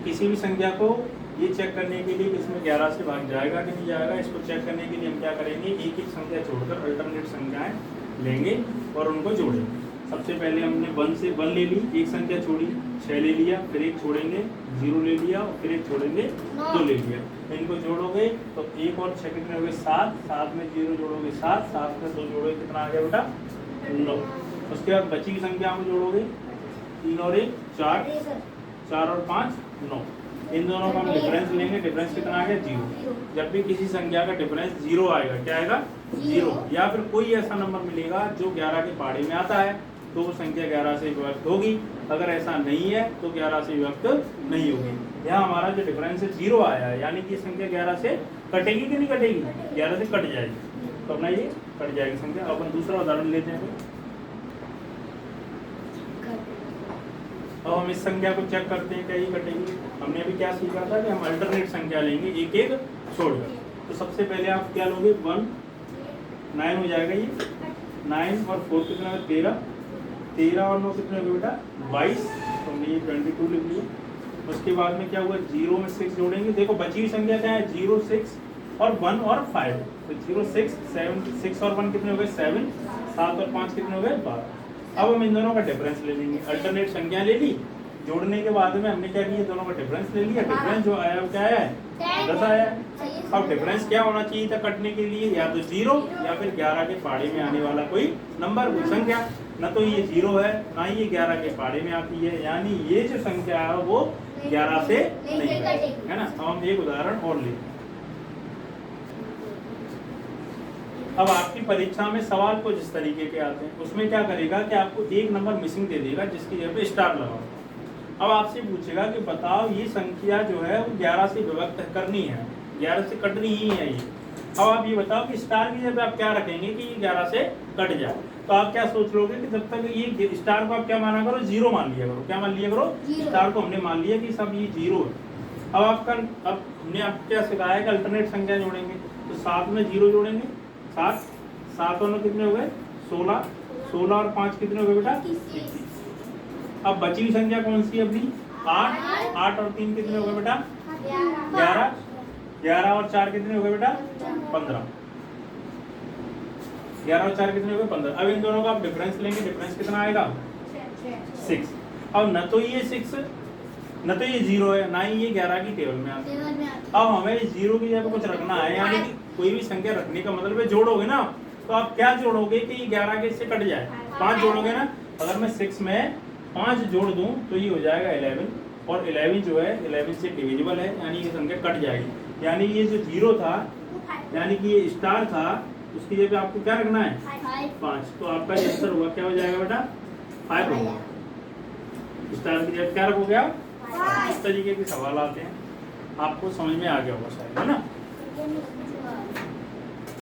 किसी भी संख्या को ये चेक करने के लिए कि इसमें 11 से भाग जाएगा कि नहीं जाएगा, इसको चेक करने के लिए हम क्या करेंगे, एक एक संख्या छोड़कर अल्टरनेट संख्याएं लेंगे और उनको जोड़ेंगे। सबसे पहले हमने 1 से 1 ले ली, एक संख्या छोड़ी, 6 ले लिया, फिर एक छोड़ेंगे, 0 ले लिया और फिर एक छोड़ेंगे, 2 ले लिया। इनको जोड़ोगे तो 1 और 6 कितने हो गए 7, 7 में 0 जोड़ोगे 7, 7 में 2 जोड़ोगे कितना आ गया बेटा 9। उसके बाद बची की संख्या में जोड़ोगे 3 और 1 4, 4 और 5 9। इन दोनों का हम डिफरेंस लेंगे, डिफरेंस कितना आ गया 0। जब भी किसी संख्या का डिफरेंस 0 आएगा, क्या आएगा 0, या फिर कोई ऐसा नंबर मिलेगा जो 11 के पहाड़े में आता है तो वो संख्या 11 से विभक्त होगी। अगर ऐसा नहीं है तो 11 से विभक्त नहीं होगी। यहाँ हमारा जो डिफरेंस है 0 आया है, यानी कि संख्या 11 से कटेगी कि नहीं कटेगी, 11 से कट जाएगी। तो अपना ये कट जाएगी संख्या। अपन दूसरा उदाहरण लेते हैं। अब हम इस संख्या को चेक करते हैं क्या ये कटेगी। हमने अभी क्या सीखा था कि हम अल्टरनेट संख्या लेंगे एक एक छोड़कर। तो सबसे पहले आप क्या लोगे 1 9 हो जाएगा ये 9 और 4 कितना है 13, 13 और 9 कितने हो गए बेटा 22, तो हमने ये 22 लिख लिया। उसके बाद में क्या हुआ 0 में 6 जोड़ेंगे। देखो बची हुई संख्या क्या है 0 6 और 1 और 5, तो 0 6 7 6 और 1 कितने हो गए 7, 7 और 5 कितने हो गए 12। अब हम इन दोनों का डिफरेंस ले लेंगे। अल्टरनेट संख्या ले ली, जोड़ने के बाद में हमने क्या किया दोनों का डिफरेंस ले लिया। डिफरेंस जो आया वो क्या आया है 10 आया है। अब डिफरेंस क्या होना चाहिए था कटने के लिए, या तो 0 या फिर 11 के पहाड़े में आने वाला कोई नंबर कोई संख्या। न तो ये 0 है ना ही ये 11 के पहाड़े में आती है, यानी ये जो संख्या है वो 11 से नहीं है ना। अब हम एक उदाहरण और लें। अब आपकी परीक्षा में सवाल कुछ इस तरीके के आते हैं, उसमें क्या करेगा कि आपको एक नंबर मिसिंग दे देगा जिसकी जगह पे स्टार लगाओ। अब आपसे पूछेगा कि बताओ ये संख्या जो है वो 11 से विभक्त करनी है, 11 से कटनी ही है ये। अब आप ये बताओ कि स्टार की जगह पे आप क्या रखेंगे कि ये 11 से कट जाए। तो आप क्या सोच लोगे कि जब तक ये स्टार को आप क्या माना करो 0 मान लिया करो। क्या मान लिया करो स्टार को हमने मान लिया कि सब ये 0 है। अब हमने आपको क्या सिखाया है कि अल्टरनेट संख्या जोड़ेंगे। तो 7 में 0 जोड़ेंगे 7, 7 और 9 कितने हो गए 16, 16 और 5 कितने हो गए बेटा 21। अब बची हुई संख्या कौन सी है अपनी 8, 8 और 3 कितने हो गए बेटा 11, 11 और 4 कितने हो गए बेटा 15, 11 और 4 कितने हो गए 15। अब इन दोनों का आप डिफरेंस लेंगे, डिफरेंस कितना आएगा 6। अब न तो ये 6 न तो ये 0 है ना ही ये 11 की टेबल में आता है। अब हमें 0 की जगह कुछ रखना है, यानी कि कोई भी संख्या रखने का मतलब है जोड़ोगे ना, तो आप क्या जोड़ोगे कि ये 11 के से कट जाए 5 जोड़ोगे ना। अगर मैं 6 में 5 जोड़ दूं तो ये हो जाएगा 11, और 11 जो है 11 से डिविजिबल है, यानी ये संख्या कट जाएगी। यानी ये जो 0 था यानी कि ये स्टार था उसकी जगह आपको क्या रखना है 5। तो आपका ये आंसर हुआ क्या हो जाएगा बेटा 5 होगा। स्टार की जगह क्या रखोगे आप। इस तरीके के सवाल आते हैं, आपको समझ में आ गया होगा शायद, है ना।